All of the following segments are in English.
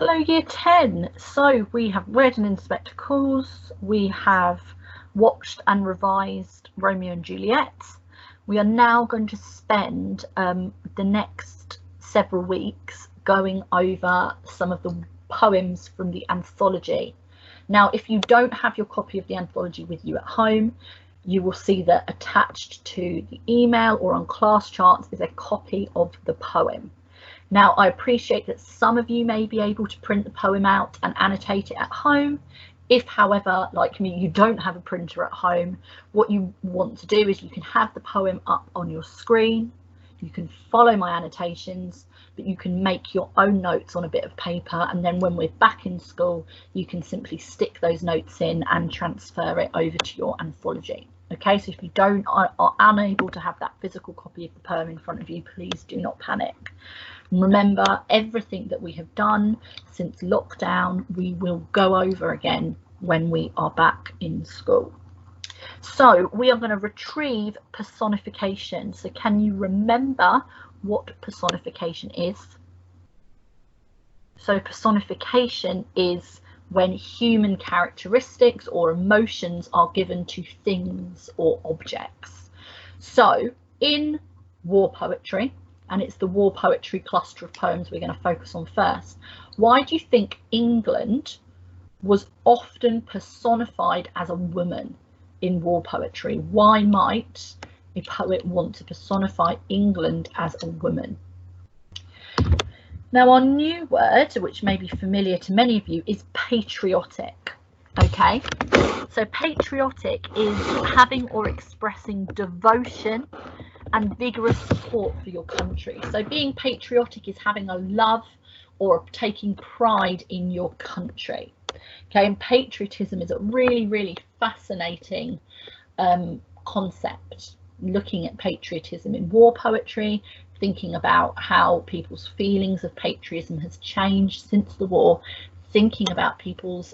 Hello Year 10. So we have read and Inspector Calls, we have watched and revised Romeo and Juliet. We are now going to spend the next several weeks going over some of the poems from the anthology. Now, if you don't have your copy of the anthology with you at home, you will see that attached to the email or on class charts is a copy of the poem. Now, I appreciate that some of you may be able to print the poem out and annotate it at home. If, however, like me, you don't have a printer at home, what you want to do is you can have the poem up on your screen, you can follow my annotations, but you can make your own notes on a bit of paper, and then when we're back in school, you can simply stick those notes in and transfer it over to your anthology. Okay, so if you are unable to have that physical copy of the poem in front of you, please do not panic. Remember, everything that we have done since lockdown, we will go over again when we are back in school. So we are going to retrieve personification. So can you remember what personification is? So personification is when human characteristics or emotions are given to things or objects. So in war poetry, and it's the war poetry cluster of poems we're going to focus on first, why do you think England was often personified as a woman in war poetry? Why might a poet want to personify England as a woman? Now, our new word, which may be familiar to many of you, is patriotic. Okay, so patriotic is having or expressing devotion and vigorous support for your country. So being patriotic is having a love or taking pride in your country. Okay, and patriotism is a really, really fascinating concept. Looking at patriotism in war poetry, thinking about how people's feelings of patriotism has changed since the war, thinking about people's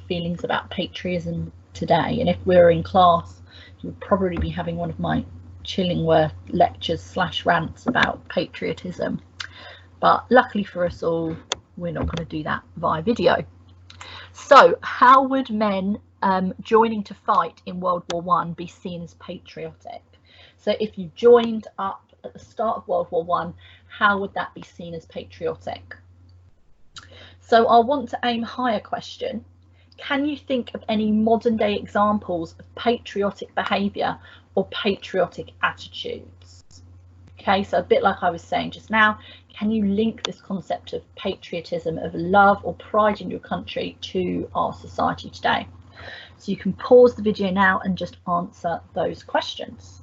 feelings about patriotism today. And if we're in class, you'll probably be having one of my Chillingworth lectures / rants about patriotism, but luckily for us all, we're not going to do that via video. So how would men joining to fight in World War I be seen as patriotic? So if you joined up at the start of World War I, how would that be seen as patriotic? So I'll want to aim higher question. Can you think of any modern day examples of patriotic behaviour or patriotic attitudes? Okay, so a bit like I was saying just now, can you link this concept of patriotism, of love or pride in your country, to our society today? So you can pause the video now and just answer those questions.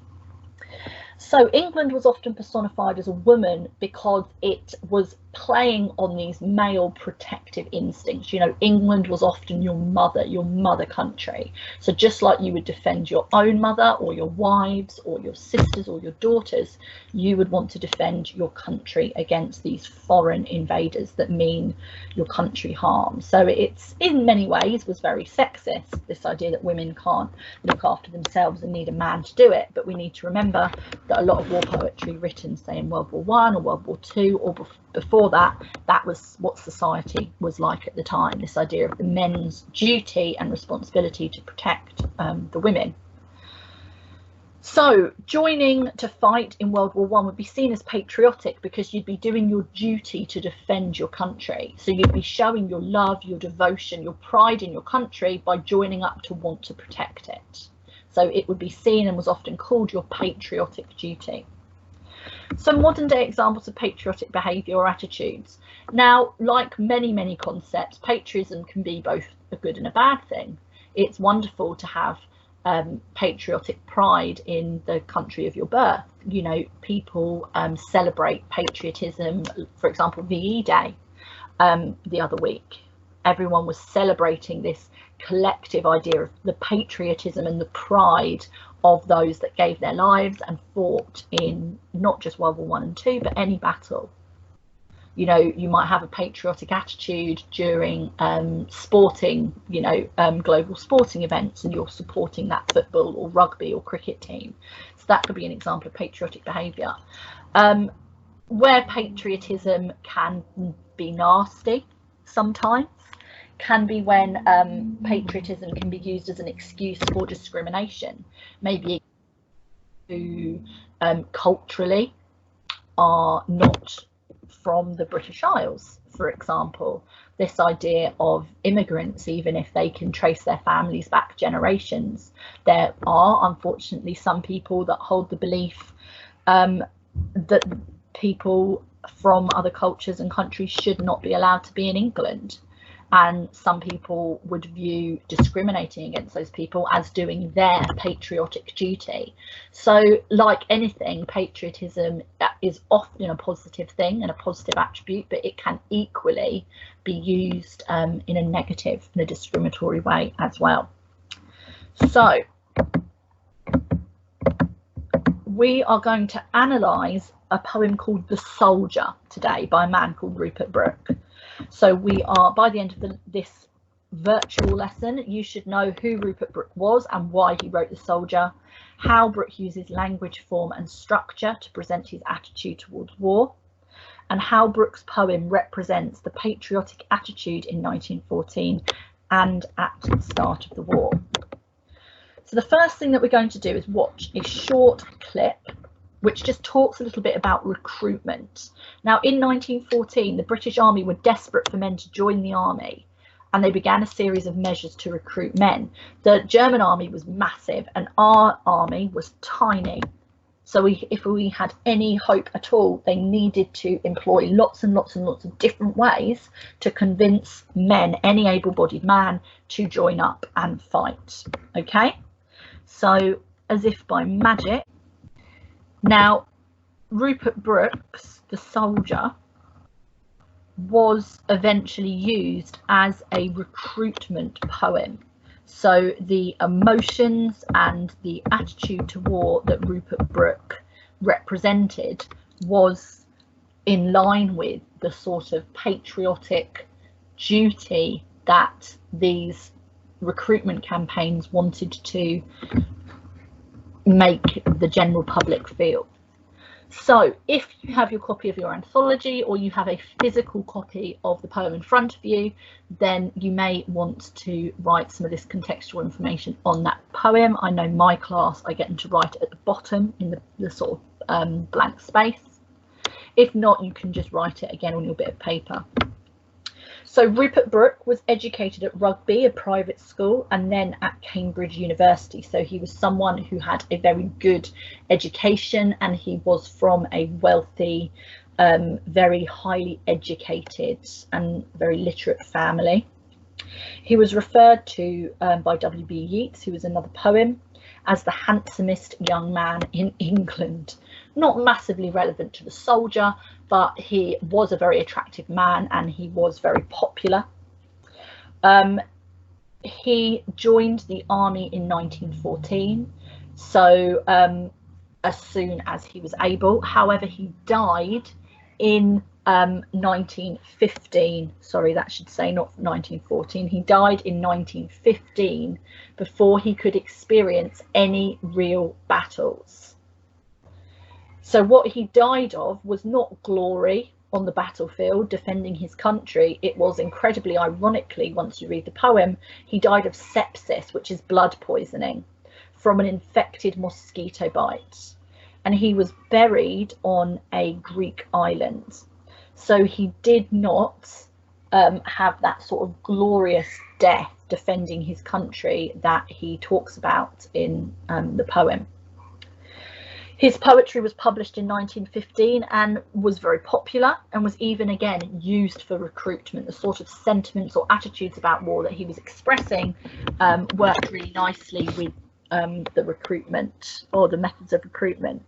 So England was often personified as a woman because it was playing on these male protective instincts. You know, England was often your mother country. So just like you would defend your own mother or your wives or your sisters or your daughters, you would want to defend your country against these foreign invaders that mean your country harm. So it's in many ways was very sexist, this idea that women can't look after themselves and need a man to do it. But we need to remember that a lot of war poetry written, say, in World War I or World War II or before that, that was what society was like at the time, this idea of the men's duty and responsibility to protect the women. So joining to fight in World War I would be seen as patriotic because you'd be doing your duty to defend your country. So you'd be showing your love, your devotion, your pride in your country by joining up to want to protect it. So it would be seen and was often called your patriotic duty. Some modern day examples of patriotic behaviour or attitudes. Now, like many concepts, patriotism can be both a good and a bad thing. It's wonderful to have patriotic pride in the country of your birth. You know, people celebrate patriotism, for example, VE Day the other week. Everyone was celebrating this collective idea of the patriotism and the pride of those that gave their lives and fought in not just World War I and II, but any battle. You know, you might have a patriotic attitude during sporting, you know, global sporting events, and you're supporting that football or rugby or cricket team. So that could be an example of patriotic behaviour. Where patriotism can be nasty, sometimes, can be when patriotism can be used as an excuse for discrimination, maybe who culturally are not from the British Isles, for example. This idea of immigrants, even if they can trace their families back generations. There are, unfortunately, some people that hold the belief that people from other cultures and countries should not be allowed to be in England. And some people would view discriminating against those people as doing their patriotic duty. So, like anything, patriotism is often a positive thing and a positive attribute, but it can equally be used in a negative, in a discriminatory way as well. So, we are going to analyse a poem called The Soldier today by a man called Rupert Brooke. So we are, by the end of this virtual lesson, you should know who Rupert Brooke was and why he wrote The Soldier, how Brooke uses language, form and structure to present his attitude towards war, and how Brooke's poem represents the patriotic attitude in 1914 and at the start of the war. So the first thing that we're going to do is watch a short clip which just talks a little bit about recruitment. Now, in 1914, the British Army were desperate for men to join the army, and they began a series of measures to recruit men. The German army was massive, and our army was tiny. So if we had any hope at all, they needed to employ lots and lots and lots of different ways to convince men, any able-bodied man, to join up and fight. Okay, so as if by magic. Now, Rupert Brooke's The Soldier was eventually used as a recruitment poem. So the emotions and the attitude to war that Rupert Brooke represented was in line with the sort of patriotic duty that these recruitment campaigns wanted to make the general public feel. So if you have your copy of your anthology or you have a physical copy of the poem in front of you, then you may want to write some of this contextual information on that poem. I know my class, I get them to write it at the bottom in the sort of blank space. If not, you can just write it again on your bit of paper. So Rupert Brooke was educated at Rugby, a private school, and then at Cambridge University. So he was someone who had a very good education, and he was from a wealthy, very highly educated and very literate family. He was referred to by W.B. Yeats, who was another poem, as the handsomest young man in England. Not massively relevant to The Soldier, but he was a very attractive man and he was very popular. He joined the army in 1914, so as soon as he was able. However, he died in 1915. Sorry, that should say not 1914. He died in 1915 before he could experience any real battles. So what he died of was not glory on the battlefield defending his country. It was, incredibly ironically, once you read the poem, he died of sepsis, which is blood poisoning from an infected mosquito bite. And he was buried on a Greek island. So he did not have that sort of glorious death defending his country that he talks about in the poem. His poetry was published in 1915 and was very popular, and was even again used for recruitment. The sort of sentiments or attitudes about war that he was expressing worked really nicely with the recruitment, or the methods of recruitment.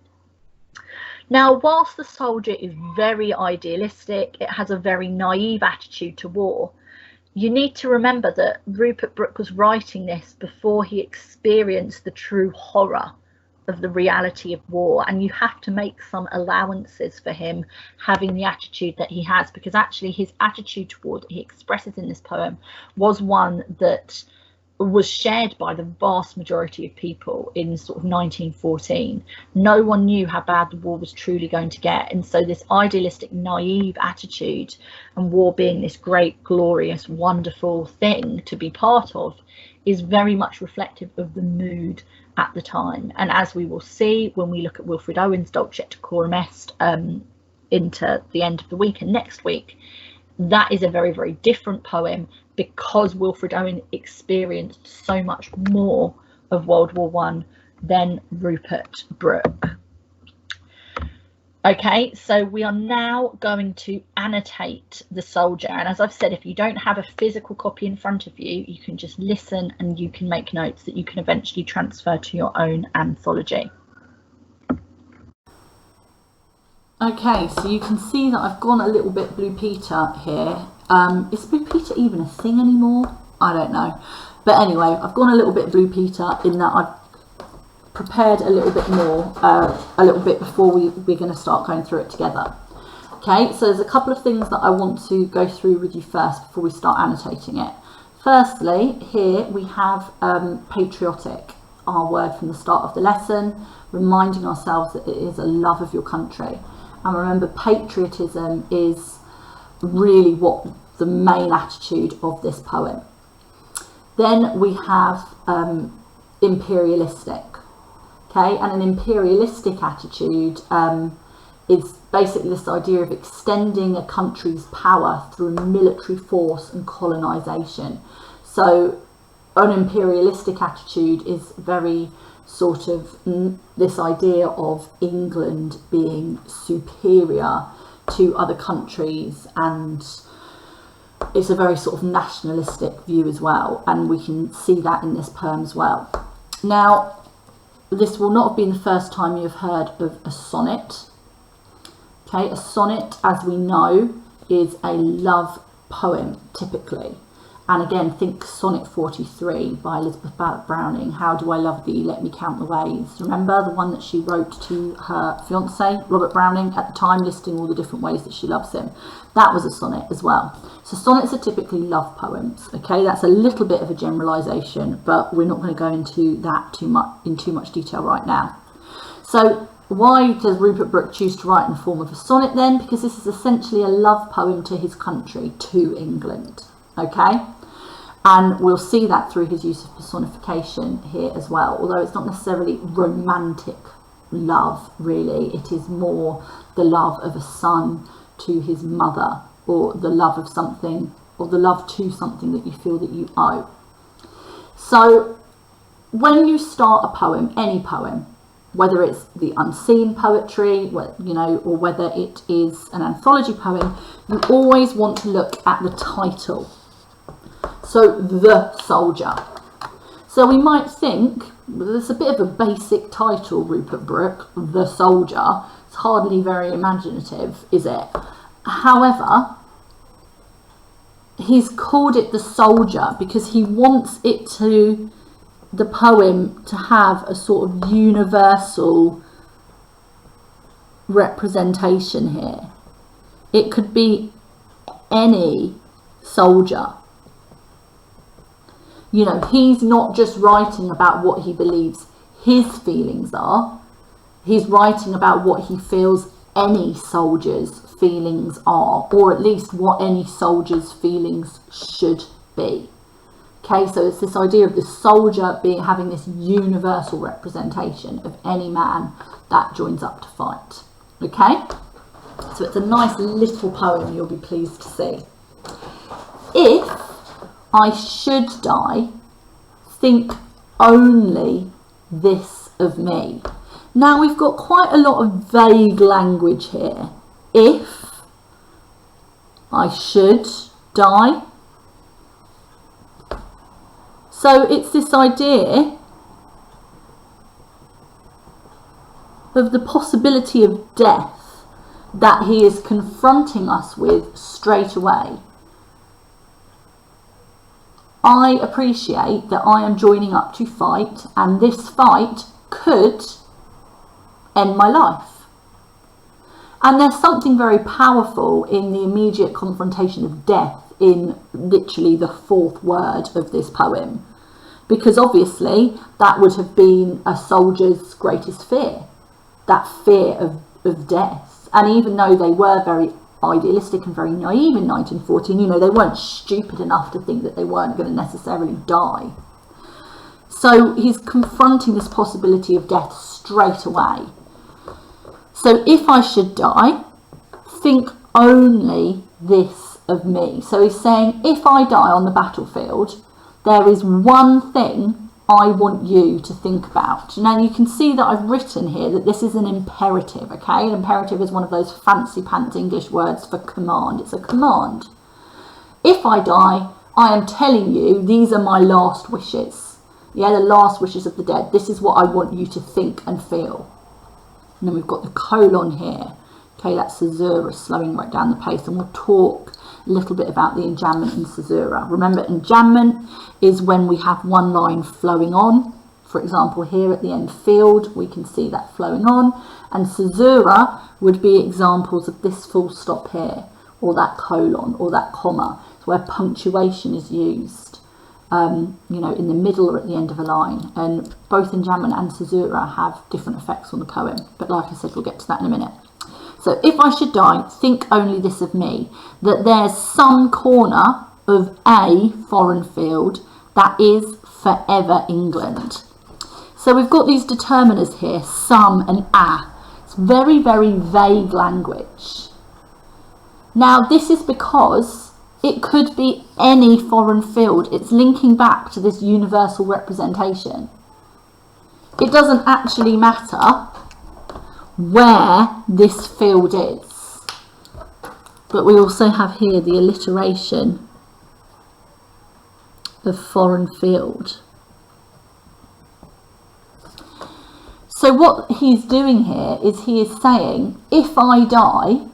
Now, whilst The Soldier is very idealistic, it has a very naive attitude to war. You need to remember that Rupert Brooke was writing this before he experienced the true horror of the reality of war, and you have to make some allowances for him having the attitude that he has, because actually his attitude toward he expresses in this poem was one that was shared by the vast majority of people in sort of 1914. No one knew how bad the war was truly going to get, and so this idealistic, naive attitude, and war being this great, glorious, wonderful thing to be part of, is very much reflective of the mood at the time. And as we will see when we look at Wilfred Owen's Dulcet Decorum Est into the end of the week and next week, that is a very, very different poem, because Wilfred Owen experienced so much more of World War I than Rupert Brooke. Okay, so we are now going to annotate the soldier, and as I've said, if you don't have a physical copy in front of you, you can just listen and you can make notes that you can eventually transfer to your own anthology. Okay, so you can see that I've gone a little bit Blue Peter here. Is Blue Peter even a thing anymore? I don't know. But anyway, I've gone a little bit Blue Peter in that I've prepared a little bit more, a little bit before we're going to start going through it together. Okay, so there's a couple of things that I want to go through with you first before we start annotating it. Firstly, here we have patriotic, our word from the start of the lesson, reminding ourselves that it is a love of your country. And remember, patriotism is really what the main attitude of this poem. Then we have imperialistic. Okay, and an imperialistic attitude is basically this idea of extending a country's power through military force and colonisation. So an imperialistic attitude is very sort of this idea of England being superior to other countries, and it's a very sort of nationalistic view as well, and we can see that in this poem as well. Now, this will not have been the first time you've heard of a sonnet. Okay, a sonnet, as we know, is a love poem typically. And again, think Sonnet 43 by Elizabeth Barrett Browning. How do I love thee, let me count the ways. Remember the one that she wrote to her fiance, Robert Browning, at the time, listing all the different ways that she loves him. That was a sonnet as well. So sonnets are typically love poems. Okay, that's a little bit of a generalisation, but we're not going to go into that too much detail right now. So why does Rupert Brooke choose to write in the form of a sonnet then? Because this is essentially a love poem to his country, to England. Okay, and we'll see that through his use of personification here as well, although it's not necessarily romantic love really. It is more the love of a son to his mother, or the love of something, or the love to something that you feel that you owe. So when you start a poem, any poem, whether it's the unseen poetry, you know, or whether it is an anthology poem, you always want to look at the title. So, the soldier. So we might think, there's a bit of a basic title, Rupert Brooke, the soldier. It's hardly very imaginative, is it? However, he's called it the soldier because he wants it to, the poem, to have a sort of universal representation here. It could be any soldier. You know, he's not just writing about what he believes his feelings are. He's writing about what he feels any soldier's feelings are, or at least what any soldier's feelings should be. Okay, so it's this idea of the soldier having this universal representation of any man that joins up to fight. Okay, so it's a nice little poem, you'll be pleased to see. If I should die, think only this of me. Now we've got quite a lot of vague language here. If I should die. So it's this idea of the possibility of death that he is confronting us with straight away. I appreciate that I am joining up to fight, and this fight could end my life. And there's something very powerful in the immediate confrontation of death in literally the fourth word of this poem. because obviously that would have been a soldier's greatest fear, that fear of death. And even though they were very idealistic and very naive in 1914, you know, they weren't stupid enough to think that they weren't going to necessarily die. So he's confronting this possibility of death straight away. So if I should die, think only this of me. So he's saying, if I die on the battlefield, there is one thing I want you to think about. Now you can see that I've written here that this is an imperative, okay? An imperative is one of those fancy pants English words for command. It's a command. If I die, I am telling you these are my last wishes. Yeah, the last wishes of the dead. This is what I want you to think and feel. And then we've got the colon here. Okay, that's caesura, slowing right down the pace, and we'll talk a little bit about the enjambment in caesura. Remember, enjambment is when we have one line flowing on. For example, here at the end field, we can see that flowing on, and caesura would be examples of this full stop here, or that colon, or that comma. It's where punctuation is used, you know, in the middle or at the end of a line. And both enjambment and caesura have different effects on the poem, but like I said, we'll get to that in a minute. So if I should die, think only this of me, that there's some corner of a foreign field that is forever England. So we've got these determiners here, some and a. It's very, very vague language. Now this is because it could be any foreign field. It's linking back to this universal representation. It doesn't actually matter where this field is. But we also have here the alliteration of foreign field. So what he's doing here is he is saying, if I die,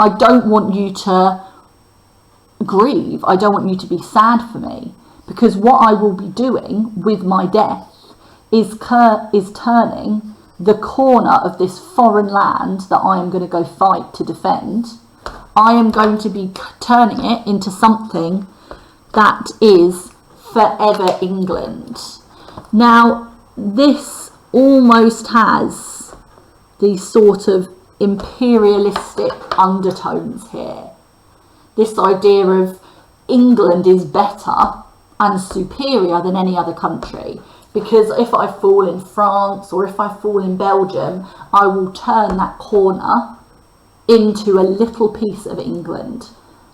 I don't want you to grieve. I don't want you to be sad for me, because what I will be doing with my death is turning the corner of this foreign land that I am going to go fight to defend. I am going to be turning it into something that is forever England. Now, this almost has these sort of imperialistic undertones here. This idea of England is better and superior than any other country, because if I fall in France or if I fall in Belgium, I will turn that corner into a little piece of England,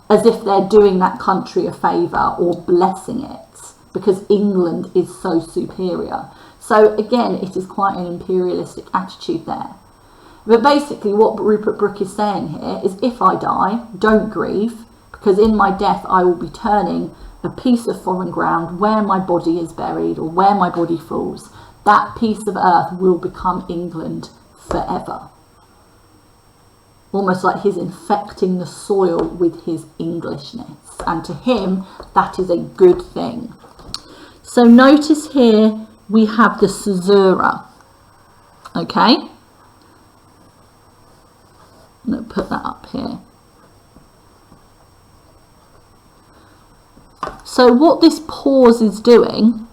as if they're doing that country a favour or blessing it, because England is so superior. So again, it is quite an imperialistic attitude there. But basically what Rupert Brooke is saying here is, if I die, don't grieve, because in my death I will be turning a piece of foreign ground where my body is buried or where my body falls. That piece of earth will become England forever. Almost like he's infecting the soil with his Englishness, and to him that is a good thing. So notice here we have the caesura. Okay, I'm going to put that up here. So what this pause is doing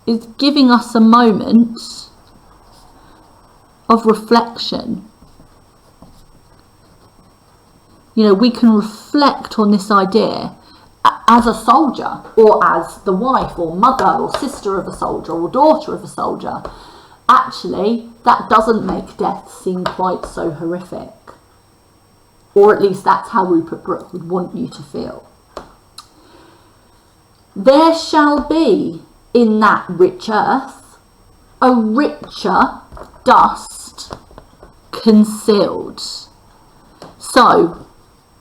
is giving us a moment of reflection. You know, we can reflect on this idea as a soldier, or as the wife or mother or sister of a soldier or daughter of a soldier. Actually, that doesn't make death seem quite so horrific. Or at least that's how Rupert Brooke would want you to feel. There shall be in that rich earth a richer dust concealed. So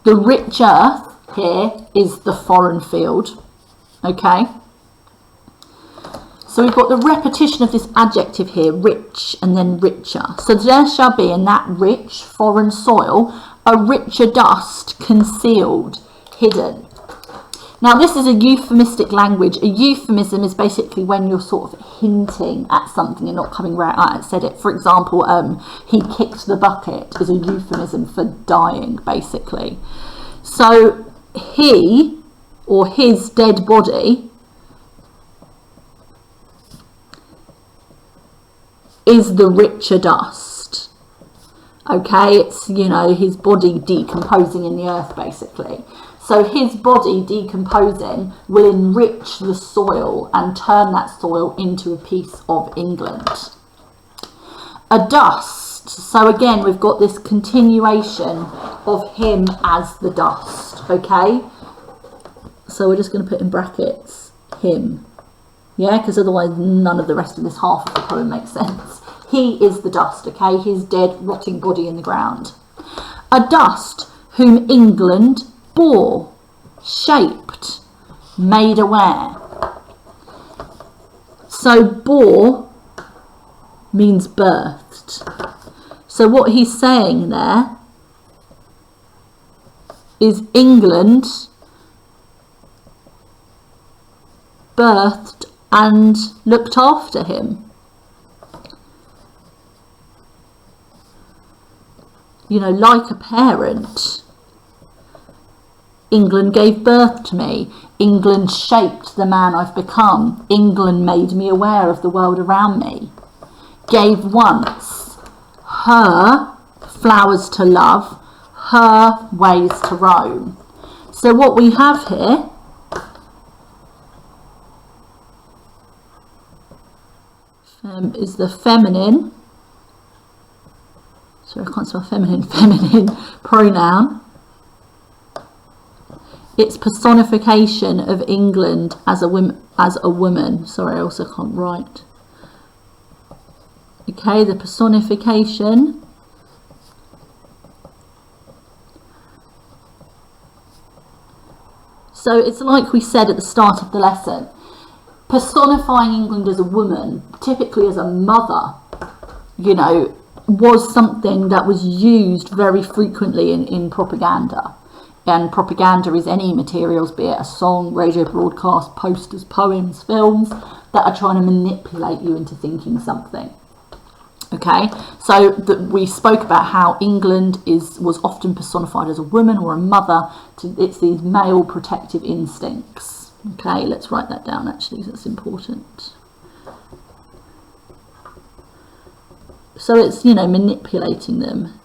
the rich earth here is the foreign field. Okay, so we've got the repetition of this adjective here, rich and then richer. So there shall be in that rich foreign soil a richer dust concealed, hidden. Now this is a euphemistic language. A euphemism is basically when you're sort of hinting at something and not coming right out and said it. For example, he kicked the bucket is a euphemism for dying, basically. So he or his dead body is the richer dust. Okay, it's, you know, his body decomposing in the earth basically. So his body decomposing will enrich the soil and turn that soil into a piece of England. A dust, so again we've got this continuation of him as the dust, okay? So we're just going to put in brackets him, yeah, because otherwise none of the rest of this half of the poem makes sense. He is the dust, okay, his dead rotting body in the ground. A dust whom England bore, shaped, made aware. So bore means birthed. So what he's saying there is England birthed and looked after him. You know, like a parent. England gave birth to me. England shaped the man I've become. England made me aware of the world around me. Gave once her flowers to love, her ways to roam. So what we have here is the feminine, sorry I can't spell feminine pronoun. It's personification of England as a woman. Sorry, I also can't write. Okay, the personification so it's like we said at the start of the lesson, personifying England as a woman, typically as a mother, you know, was something that was used very frequently in propaganda. And propaganda is any materials, be it a song, radio broadcast, posters, poems, films, that are trying to manipulate you into thinking something. Okay, so we spoke about how England was often personified as a woman or a mother. It's these male protective instincts. Okay, let's write that down actually, that's important. So it's, you know, manipulating them.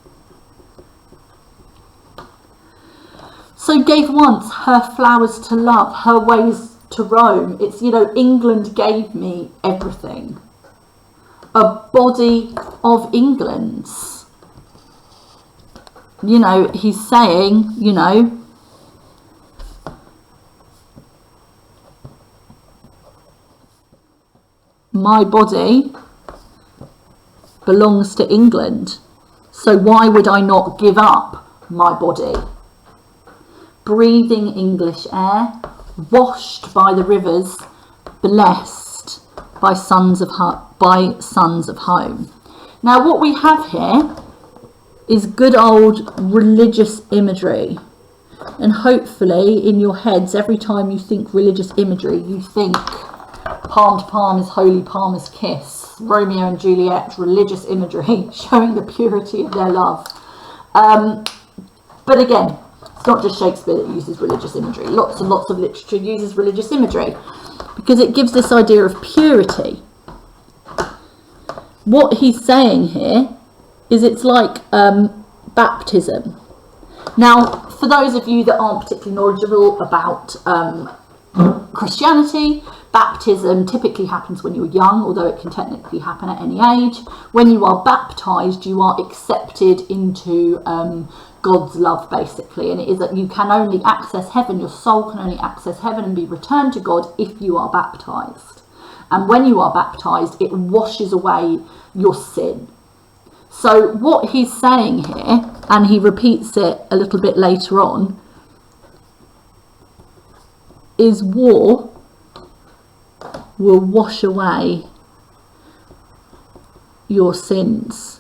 So gave once her flowers to love, her ways to roam. It's, you know, England gave me everything. A body of England's. You know, he's saying, you know, my body belongs to England. So why would I not give up my body? Breathing English air, washed by the rivers, blessed by sons of home. Now what we have here is good old religious imagery, and hopefully in your heads every time you think religious imagery you think palm to palm is holy, palm is kiss, Romeo and Juliet, religious imagery showing the purity of their love. But again, it's not just Shakespeare that uses religious imagery. Lots and lots of literature uses religious imagery because it gives this idea of purity. What he's saying here is it's like baptism. Now, for those of you that aren't particularly knowledgeable about Christianity, baptism typically happens when you're young, although it can technically happen at any age. When you are baptized, you are accepted into God's love, basically, and it is that you can only access heaven, your soul can only access heaven and be returned to God if you are baptized. And when you are baptized, it washes away your sin. So what he's saying here, and he repeats it a little bit later on, is war will wash away your sins.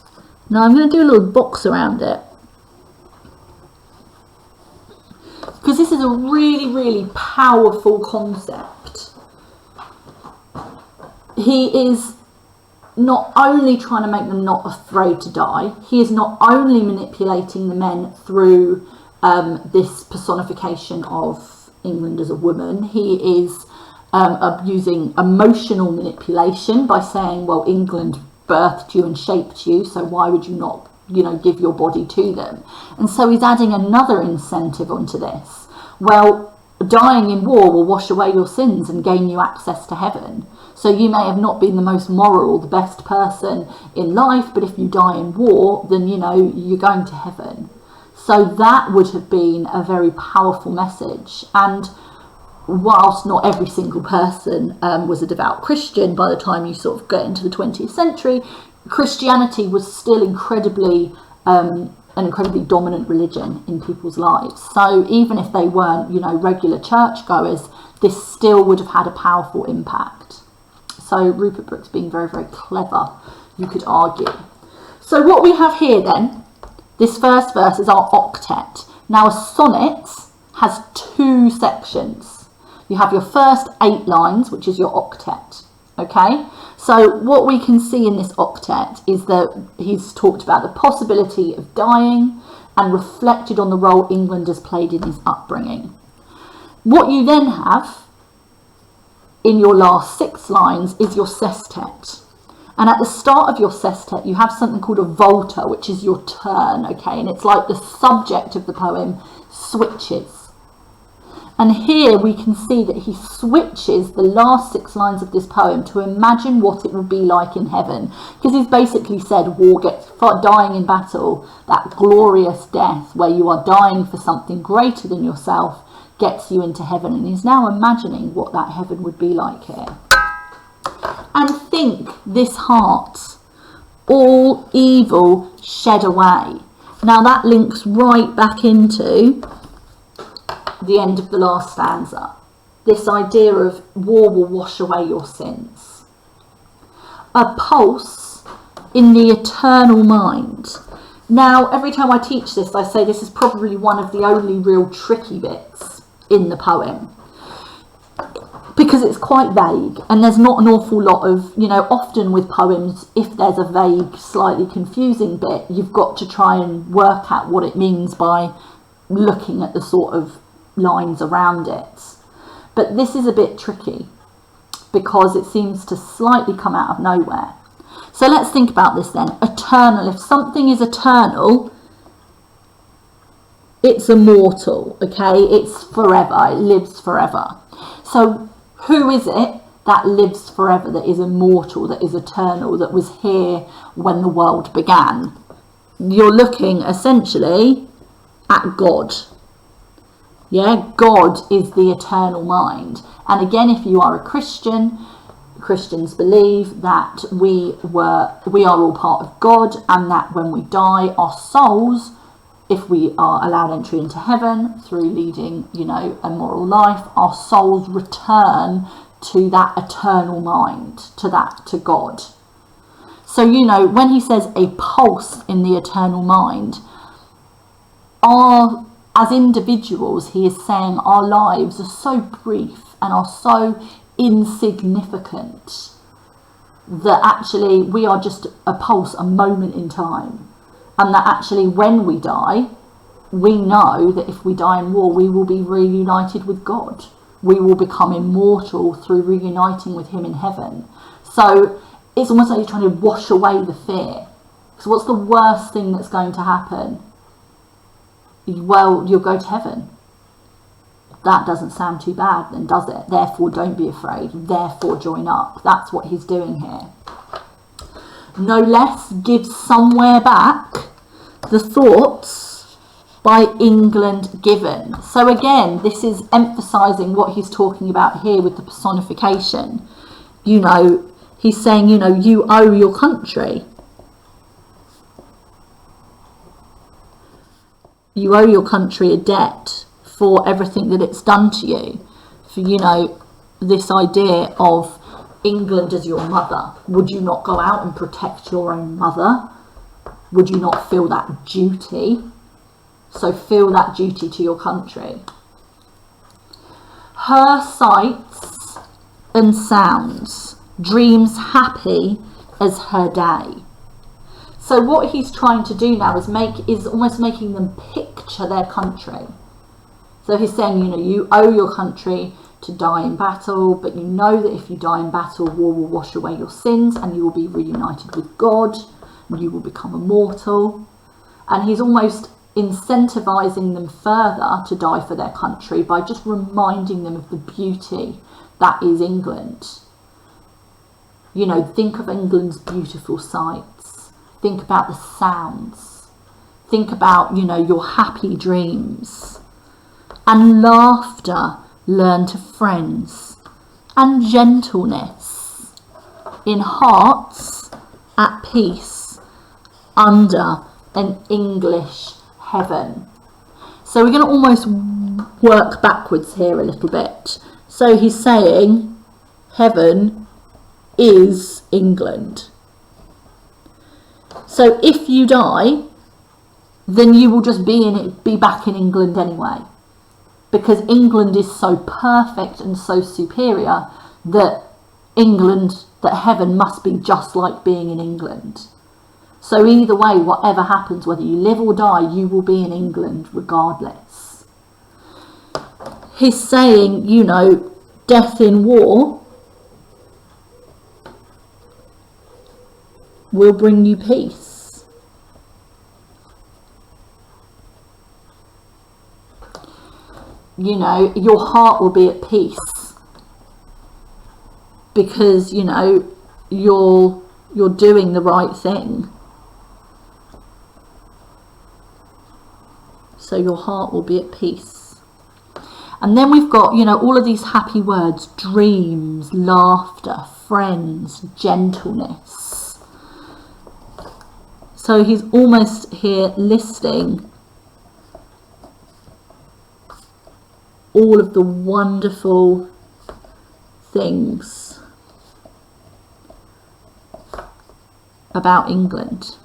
Now I'm going to do a little box around it, because this is a really, really powerful concept. He is not only trying to make them not afraid to die, he is not only manipulating the men through this personification of England as a woman. He is using emotional manipulation by saying, well, England birthed you and shaped you, so why would you not, you know, give your body to them? And so he's adding another incentive onto this. Well, dying in war will wash away your sins and gain you access to heaven. So you may have not been the most moral, the best person in life, but if you die in war, then, you know, you're going to heaven. So that would have been a very powerful message. And whilst not every single person was a devout Christian, by the time you sort of get into the 20th century, Christianity was still incredibly an incredibly dominant religion in people's lives. So even if they weren't, you know, regular churchgoers, this still would have had a powerful impact. So Rupert Brooke's being very, very clever, you could argue. So what we have here then, this first verse is our octet. Now a sonnet has 2 sections. You have your first 8 lines, which is your octet. Okay, so what we can see in this octet is that he's talked about the possibility of dying and reflected on the role England has played in his upbringing. What you then have in your last 6 lines is your sestet. And at the start of your sestet, you have something called a volta, which is your turn, okay? And it's like the subject of the poem switches. And here we can see that he switches the last 6 lines of this poem to imagine what it will be like in heaven. Because he's basically said dying in battle, that glorious death where you are dying for something greater than yourself, gets you into heaven. And he's now imagining what that heaven would be like here. And think this heart, all evil shed away. Now that links right back into the end of the last stanza. This idea of war will wash away your sins. A pulse in the eternal mind. Now, every time I teach this, I say this is probably one of the only real tricky bits in the poem, because it's quite vague and there's not an awful lot of, you know, often with poems, if there's a vague, slightly confusing bit, you've got to try and work out what it means by looking at the sort of lines around it. But this is a bit tricky because it seems to slightly come out of nowhere. So let's think about this then. Eternal. If something is eternal, it's immortal, okay? It's forever. It lives forever. So who is it that lives forever, that is immortal, that is eternal, that was here when the world began? You're looking essentially at God. Yeah, God is the eternal mind. And again, if you are a Christian, Christians believe that we are all part of God, and that when we die, our souls, if we are allowed entry into heaven through leading, you know, a moral life, our souls return to that eternal mind, to God. So, you know, when he says a pulse in the eternal mind, as individuals, he is saying our lives are so brief and are so insignificant that actually we are just a pulse, a moment in time. And that actually when we die, we know that if we die in war, we will be reunited with God. We will become immortal through reuniting with him in heaven. So it's almost like you're trying to wash away the fear. So what's the worst thing that's going to happen? Well, you'll go to heaven. That doesn't sound too bad then, does it? Therefore, don't be afraid. Therefore, join up. That's what he's doing here. No less gives somewhere back the thoughts by England given. So again, this is emphasizing what he's talking about here with the personification. You know, he's saying, you know, you owe your country. You owe your country a debt for everything that it's done to you. For, you know, this idea of England as your mother. Would you not go out and protect your own mother? Would you not feel that duty? So feel that duty to your country. Her sights and sounds, dreams happy as her day. So what he's trying to do now is almost making them picture their country. So he's saying, you know, you owe your country to die in battle, but you know that if you die in battle, war will wash away your sins and you will be reunited with God and you will become immortal. And he's almost incentivizing them further to die for their country by just reminding them of the beauty that is England. You know, think of England's beautiful sights. Think about the sounds. Think about, you know, your happy dreams. And laughter learn to friends. And gentleness in hearts at peace under an English heaven. So we're going to almost work backwards here a little bit. So he's saying heaven is England. So if you die, then you will just be back in England anyway, because England is so perfect and so superior that heaven must be just like being in England. So either way, whatever happens, whether you live or die, you will be in England regardless. He's saying, you know, death in war will bring you peace. You know, your heart will be at peace because, you know, you're doing the right thing. So your heart will be at peace. And then we've got, you know, all of these happy words: dreams, laughter, friends, gentleness. So he's almost here listing all of the wonderful things about England,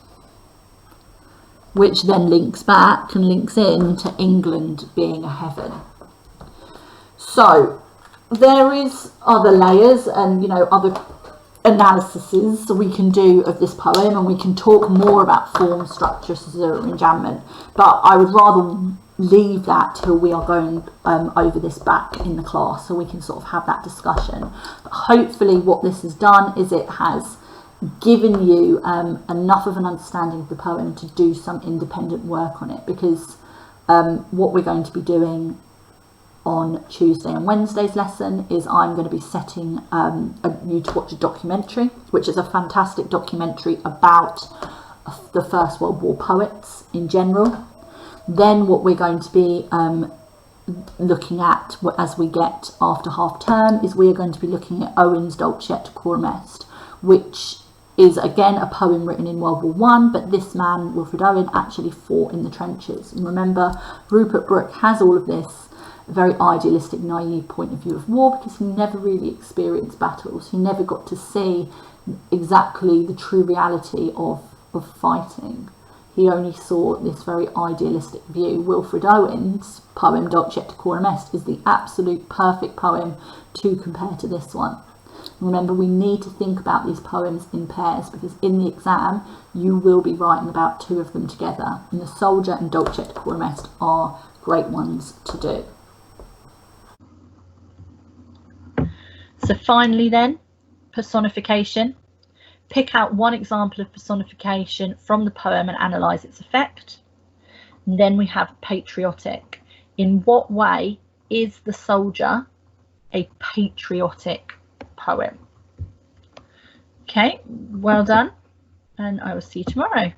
which then links back and links in to England being a heaven. So there is other layers and, you know, other analyses we can do of this poem, and we can talk more about form, structure, caesura, enjambment, but I would rather leave that till we are going over this back in the class, so we can sort of have that discussion. But hopefully what this has done is it has given you enough of an understanding of the poem to do some independent work on it, because what we're going to be doing on Tuesday and Wednesday's lesson is I'm going to be setting you to watch a documentary, which is a fantastic documentary about the First World War poets in general. Then what we're going to be looking at as we get after half term is we are going to be looking at Owen's Dulce et Decorum Est, which is again a poem written in World War One, but this man, Wilfred Owen, actually fought in the trenches. And remember, Rupert Brooke has all of this very idealistic, naive point of view of war, because he never really experienced battles. He never got to see exactly the true reality of fighting. He only saw this very idealistic view. Wilfred Owen's poem Dulce et Decorum Est is the absolute perfect poem to compare to this one. Remember, we need to think about these poems in pairs, because in the exam you will be writing about two of them together, and the Soldier and Dulce et Decorum Est are great ones to do. So finally then, personification. Pick out one example of personification from the poem and analyse its effect. And then we have patriotic. In what way is the soldier a patriotic poem? Okay, well done, and I will see you tomorrow.